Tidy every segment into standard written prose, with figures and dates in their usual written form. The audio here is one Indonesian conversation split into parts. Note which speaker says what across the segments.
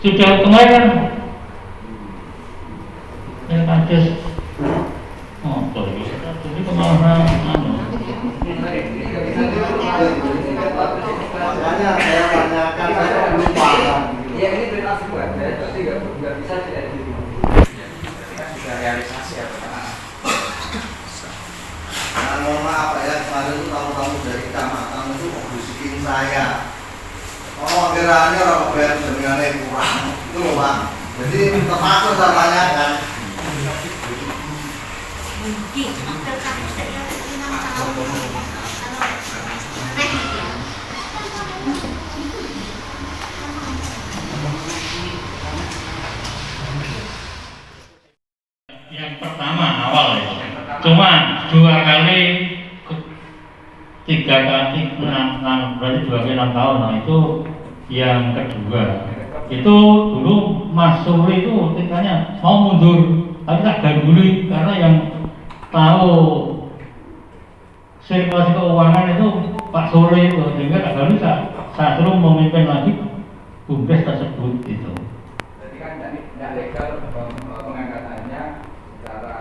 Speaker 1: sudah kemarin yang kasus motor jadi kemana
Speaker 2: makanya saya tanyakan, saya belum paham.
Speaker 3: Ya ini berita sebuah, berarti nggak bisa tidak sudah realisasi apa?
Speaker 2: Nah, mohon maaf ya, kemarin itu tamu-tamu dari kecamatan itu bisikin saya. Oh, kiranya orang bayar jaminan kurang, itu loh Pak. Jadi terpaksa saya tanyakan.
Speaker 4: Mungkin tetapi saya 6 tahun
Speaker 1: yang pertama awal itu cuma 2 kali 3 kali 6 berarti 2 kali 6 tahun. Nah itu yang kedua itu dulu Mas Suri itu ketikanya mau mundur tapi tak ganduli karena yang tahu sirkulasi keuangan itu Pak Suri itu sehingga tak ganduli saya suruh memimpin lagi BUMDes tersebut gitu.
Speaker 3: Berarti kan tidak legal pengangkatannya secara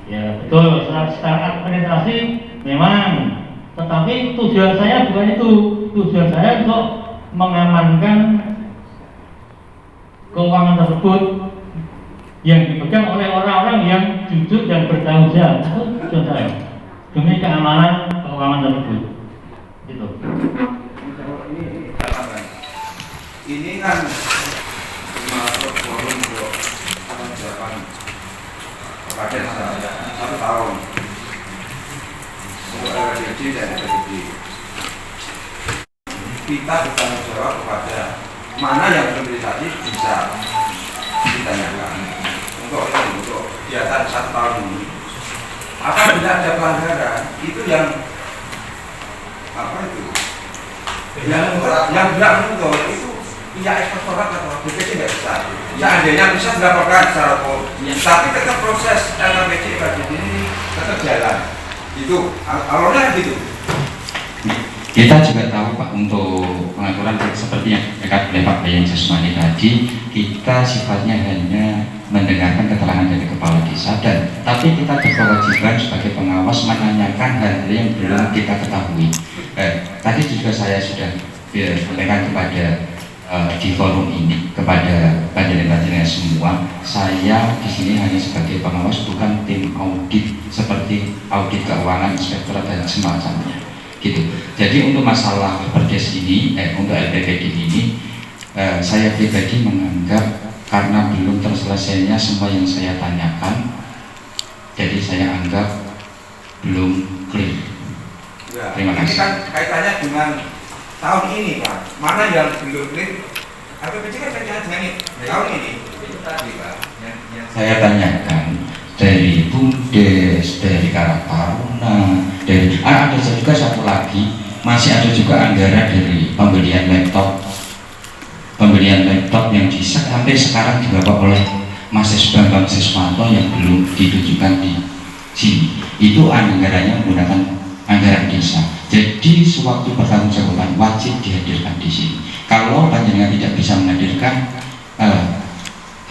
Speaker 1: Ya betul, secara administrasi memang, tetapi tujuan saya bukan itu. Tujuan saya untuk mengamankan keuangan tersebut yang dipegang oleh orang-orang yang jujur dan bertanggung jawab. Itu tujuan saya demi keamanan keuangan tersebut. Gitu.
Speaker 5: Ini kan masuk forum untuk persiapan kepada 1 tahun untuk LDC dan LDC. Kita bertanggung jawab kepada mana yang belum realisasi bisa ditanyakan untuk kegiatan 1 tahun ini. Apabila ada pelanggaran itu yang apa itu? Yang berat itu pihak ekspektorat atau BPC tidak bisa. Seandainya bisa dilaporkan secara tapi tetap proses LPC budget ini tetap jalan. Itu awalnya gitu.
Speaker 6: Kita juga tahu Pak, untuk pengaturan seperti yang dekat oleh Pak Bayang Jasmani tadi, kita sifatnya hanya mendengarkan keterangan dari kepala desa tapi kita berkewajiban sebagai pengawas menanyakan hal-hal yang belum kita ketahui. Tadi juga saya sudah sampaikan kepada di forum ini kepada panjenengan semua, saya di sini hanya sebagai pengawas, bukan tim audit seperti audit keuangan, inspektorat dan semacamnya. Gitu. Jadi untuk masalah perdes ini, untuk LPPD ini, saya pribadi menganggap karena belum terselesainya semua yang saya tanyakan, jadi saya anggap belum clear.
Speaker 5: Ya,
Speaker 6: Terima kasih.
Speaker 5: ini kan kaitannya dengan tahun ini Pak, mana yang belum clear? LPPD kan kaitannya dengan ini, tahun ini.
Speaker 6: Saya tanyakan dari BUMDes, dari Karang Taruna, dari ada juga satu lagi, masih ada juga anggaran dari pembelian laptop yang sampai sekarang dibawa oleh Mas Bambang Siswanto yang belum ditunjukkan di sini. Itu anggarannya menggunakan anggaran desa. Jadi sewaktu pertanggungjawaban wajib dihadirkan di sini. Kalau panjenengan tidak bisa menghadirkan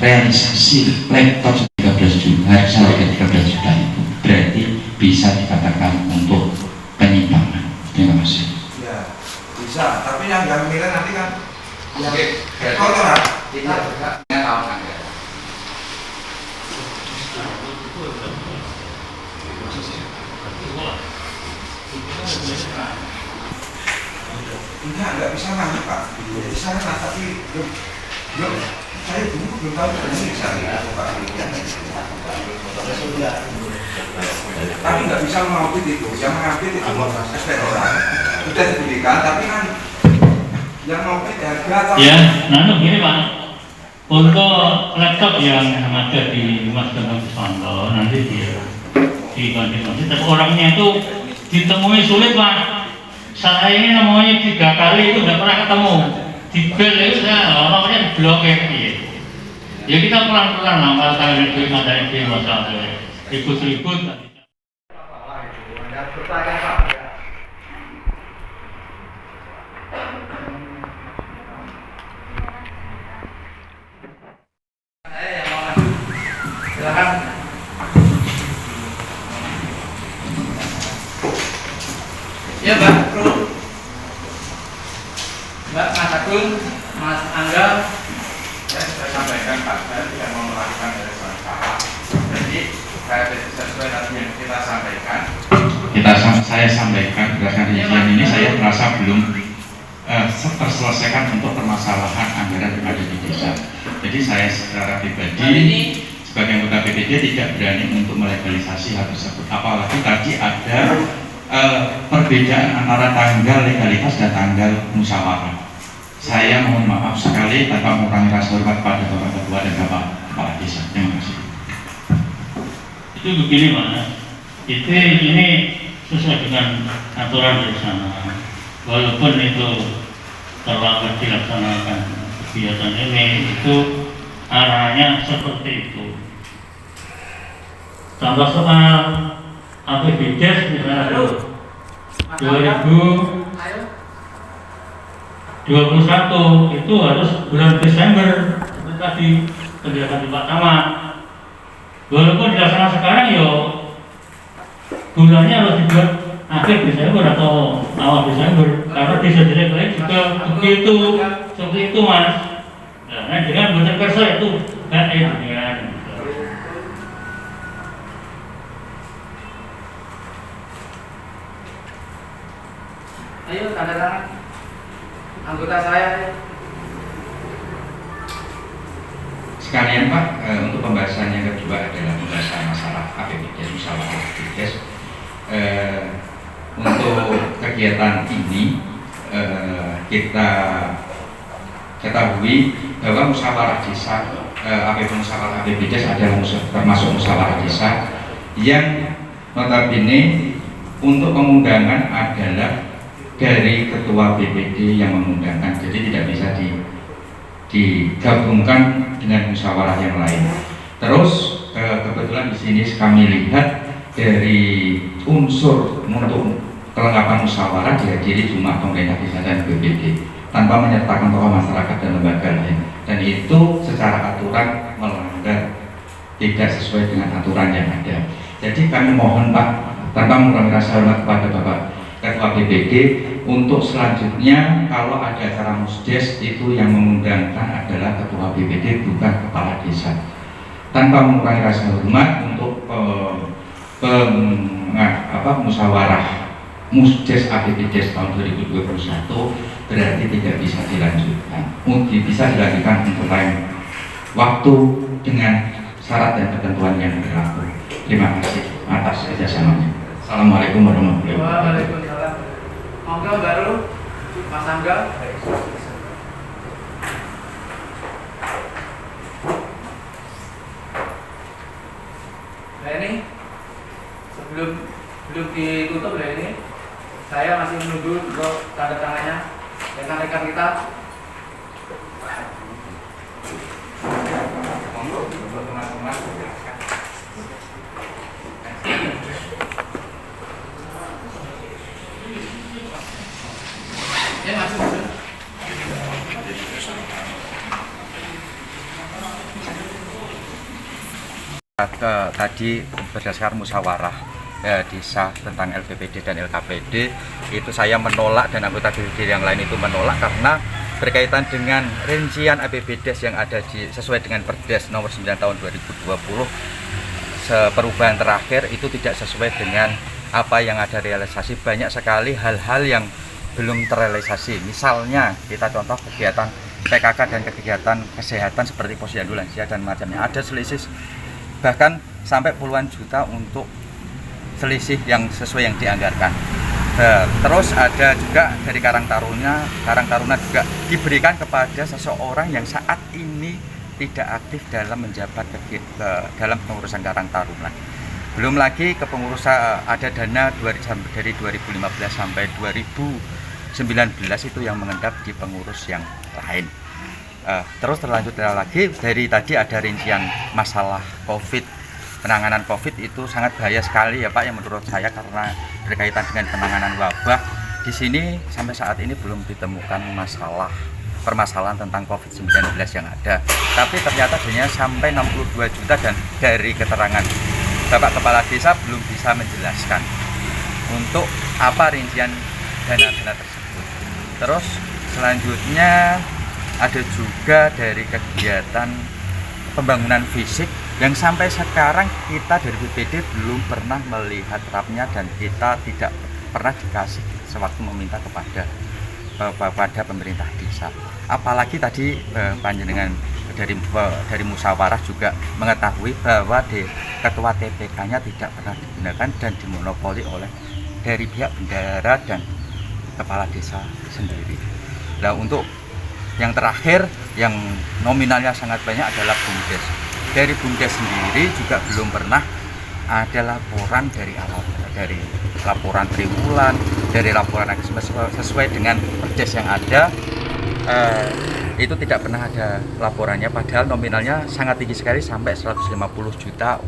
Speaker 6: realisasi laptop 13 juta, harga 13 juta itu berarti bisa dikatakan untuk penyimpangan. Terima kasih.
Speaker 5: Ya, bisa. Tapi yang milih nanti kan
Speaker 3: kotoran tidak juga tahun anggaran.
Speaker 5: Enggak bisa nanya Pak. Bisa nanya tapi belum. Saya dulu belum tahu ini bisa Pak. Tapi nggak bisa mengaudit itu. Yang mengaudit itu ekspektorat. Sudah diberikan, tapi kan yang mengaudit harga atau
Speaker 1: Ya, nah gini Pak, untuk laptop yang ada di Mas Bambang Siswanto nanti dikonfirmasi, tapi orangnya itu ditemui sulit Pak. Saya ini namanya 3 kali itu nggak pernah ketemu. Di bel itu saya orangnya diblokir gitu. Ya kita pelan-pelan lah, kalau kalian itu ada ide masalah ribut-ribut.
Speaker 2: Bertanya Pak.
Speaker 3: Ya Mbak, Mbak, Mas Agung, Mas Angga.
Speaker 5: Saya sudah sampaikan Pak, saya tidak mau melakukan restoran salah. Jadi sesuai tadi yang kita sampaikan.
Speaker 6: Saya sampaikan berdasarkan rincian ini saya merasa belum terselesaikan untuk permasalahan anggaran yang ada di desa. Jadi saya secara pribadi sebagai anggota PPD tidak berani untuk melegalisasi hal tersebut. Apalagi tadi ada perbedaan antara tanggal legalitas dan tanggal musyawarah. Saya mohon maaf sekali tanpa mengurangi rasa hormat pada Bapak Ketua dan Bapak Kepala Desa. Terima kasih.
Speaker 1: Itu begini Mas, ini sesuai dengan aturan dari sana. Walaupun itu terlambat dilaksanakan kegiatan ini, itu arahnya seperti itu. Contoh soal APBDes misalnya 2021 itu harus bulan Desember seperti tadi kegiatan di Pak Camat. Walaupun dilaksanakan sekarang yo bulannya harus dibuat akhir Desember atau awal Desember karena di sendiri lain juga seperti itu Mas. Nah, dengan buatan kerja itu kan dengan
Speaker 3: ayo tanda tangan anggota saya.
Speaker 6: Sekalian Pak, untuk pembahasan yang kedua adalah pembahasan masalah APBDes, musyawarah APBDes. Untuk kegiatan ini kita ketahui bahwa musyawarah desa, musyawarah APBDes adalah termasuk musyawarah desa yang notabene untuk pemundangan adalah dari ketua BPD yang mengundangkan, jadi tidak bisa digabungkan dengan musyawarah yang lain. Terus kebetulan di sini kami lihat dari unsur untuk kelengkapan musyawarah dihadiri cuma pemerintah desa dan BPD tanpa menyertakan tokoh masyarakat dan lembaga lain, dan itu secara aturan melanggar, tidak sesuai dengan aturan yang ada. Jadi kami mohon Pak, tanpa mengurangi rasa hormat kepada Bapak Ketua BPD, untuk selanjutnya kalau ada acara musdes itu yang mengundangkan adalah Ketua BPD, bukan Kepala Desa. Tanpa mengurangi rasa hormat untuk musyawarah musdes APBDes tahun 2021 berarti tidak bisa dilanjutkan. Bisa dilanjutkan untuk lain waktu dengan syarat dan ketentuan yang berlaku. Terima kasih atas kerjasamanya. Assalamualaikum warahmatullahi wabarakatuh.
Speaker 3: Waalaikumsalam. Monggo baru Mas Angga. Nah ini sebelum ditutup ya ini saya masih menunggu untuk tanda tangannya rekan-rekan kita.
Speaker 5: Monggo untuk teman-teman silakan.
Speaker 3: Ya masuk dulu.
Speaker 6: Tadi berdasarkan musyawarah desa tentang LPPD dan LKPD itu saya menolak dan anggota BPD yang lain itu menolak karena berkaitan dengan rincian APBDes yang ada sesuai dengan Perdes nomor 9 tahun 2020 perubahan terakhir itu tidak sesuai dengan apa yang ada realisasi. Banyak sekali hal-hal yang belum terrealisasi. Misalnya kita contoh kegiatan PKK dan kegiatan kesehatan seperti posyandu lansia dan macamnya, ada selisih bahkan sampai puluhan juta untuk selisih yang sesuai yang dianggarkan. Terus ada juga dari Karang Taruna juga diberikan kepada seseorang yang saat ini tidak aktif dalam menjabat dalam pengurusan Karang Taruna. Belum lagi kepengurusan ada dana dari 2015 sampai 2019 itu yang mengendap di pengurus yang lain. Terus terlanjut lagi dari tadi ada rincian masalah COVID, penanganan COVID itu sangat bahaya sekali ya Pak, yang menurut saya karena berkaitan dengan penanganan wabah. Di sini sampai saat ini belum ditemukan permasalahan tentang COVID-19 yang ada, tapi ternyata adanya sampai 62 juta dan dari keterangan Bapak Kepala Desa belum bisa menjelaskan untuk apa rincian
Speaker 3: dana-dana tersebut. Terus selanjutnya ada juga dari kegiatan pembangunan fisik yang sampai sekarang kita dari BPD belum pernah melihat terapnya, dan kita tidak pernah dikasih sewaktu meminta kepada pemerintah desa. Apalagi tadi panjenengan dari musyawarah juga mengetahui bahwa ketua TPK-nya tidak pernah digunakan dan dimonopoli oleh dari pihak bendahara dan kepala desa sendiri. Nah, untuk yang terakhir yang nominalnya sangat banyak adalah BUMDes. Dari BUMDes sendiri juga belum pernah ada laporan dari laporan triwulan, dari laporan sesuai dengan perdes yang ada. Itu tidak pernah ada laporannya, padahal nominalnya sangat tinggi sekali sampai 150 juta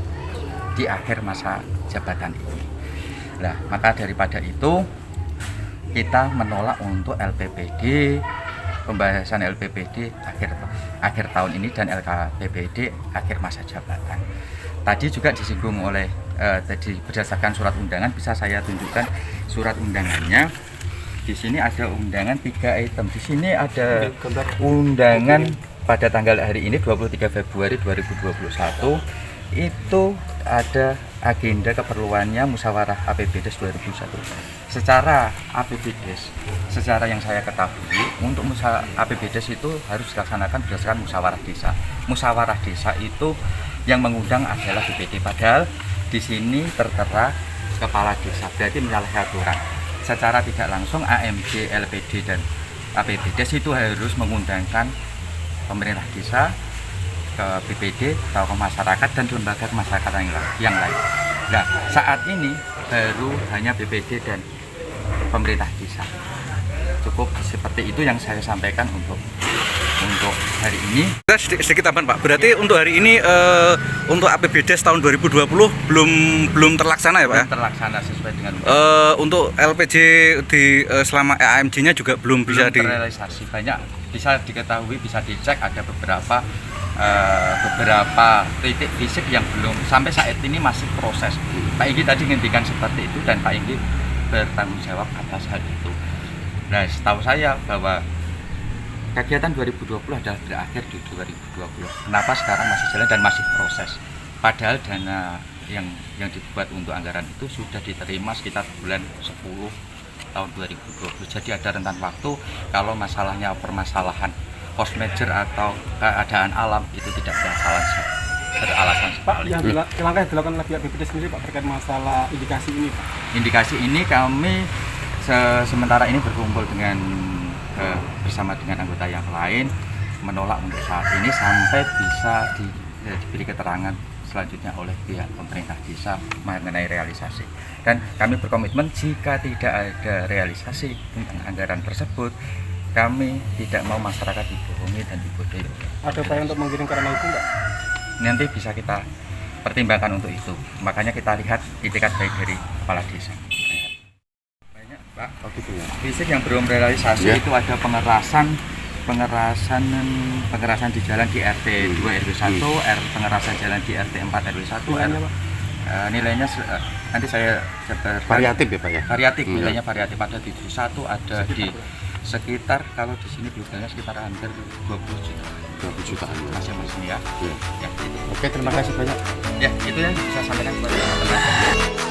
Speaker 3: di akhir masa jabatan ini. Nah, maka daripada itu kita menolak untuk LPPD, pembahasan LPPD akhir tahun ini dan LKPPD akhir masa jabatan. Tadi juga disinggung oleh tadi berdasarkan surat undangan, bisa saya tunjukkan surat undangannya. Di sini ada undangan 3 item. Di sini ada undangan pada tanggal hari ini 23 Februari 2021. Itu ada agenda keperluannya musyawarah APBDes 2001. Secara APBDes, secara yang saya ketahui, untuk APBDes itu harus dilaksanakan berdasarkan musyawarah desa. Musyawarah desa itu yang mengundang adalah BPD, padahal di sini tertera kepala desa, berarti menyalahi aturan. Secara tidak langsung AMD, LPD dan APBDes itu harus mengundangkan pemerintah desa, ke BPD atau ke masyarakat dan lembaga masyarakat yang lain. Nah, saat ini baru hanya BPD dan pemerintah desa. Cukup seperti itu yang saya sampaikan untuk hari ini.
Speaker 7: Sedikit tambahan Pak, berarti untuk hari ini untuk APBDes tahun 2020 belum terlaksana ya Pak?
Speaker 3: Belum terlaksana sesuai dengan
Speaker 7: untuk LPG di selama AMG-nya juga belum bisa
Speaker 3: terrealisasi. Banyak bisa diketahui, bisa dicek, ada beberapa titik fisik yang belum sampai saat ini masih proses. Pak Inggi tadi ngendikan seperti itu dan Pak Inggi bertanggung jawab atas hal itu. Nah, setahu saya bahwa kegiatan 2020 adalah berakhir di 2020. Kenapa sekarang masih jalan dan masih proses? Padahal dana yang dibuat untuk anggaran itu sudah diterima sekitar bulan 10 tahun 2020. Jadi ada rentan waktu kalau masalahnya permasalahan force major atau keadaan alam itu tidak beralasan
Speaker 8: Pak, yang langkah yang dilakukan oleh pihak BPD sendiri Pak terkait masalah indikasi ini Pak? Indikasi
Speaker 3: ini kami sementara ini berkumpul dengan bersama dengan anggota yang lain menolak untuk saat ini sampai bisa diberi keterangan selanjutnya oleh pihak pemerintah desa mengenai realisasi. Dan kami berkomitmen jika tidak ada realisasi tentang anggaran tersebut, kami tidak mau masyarakat dibohongi dan dibodohi.
Speaker 8: Ada upaya untuk menggiring ke ranah itu enggak?
Speaker 3: Nanti bisa kita pertimbangkan untuk itu. Makanya kita lihat itikat baik dari kepala desa. Banyak Pak.
Speaker 7: Oh gitu ya.
Speaker 3: Fisik yang belum realisasi itu ada pengerasan di jalan di RT 2 RW 1, pengerasan jalan di RT 4 RW 1. Nilainya nanti saya
Speaker 7: variatif ya Pak ya?
Speaker 3: Variatif, nilainya variatif, ada di 1, ada di sekitar, kalau di sini globalnya sekitar hampir 20 jutaan masing-masing ya.
Speaker 7: Oke, terima kasih banyak.
Speaker 3: Ya, itu yang bisa saya sampaikan kepada teman-teman.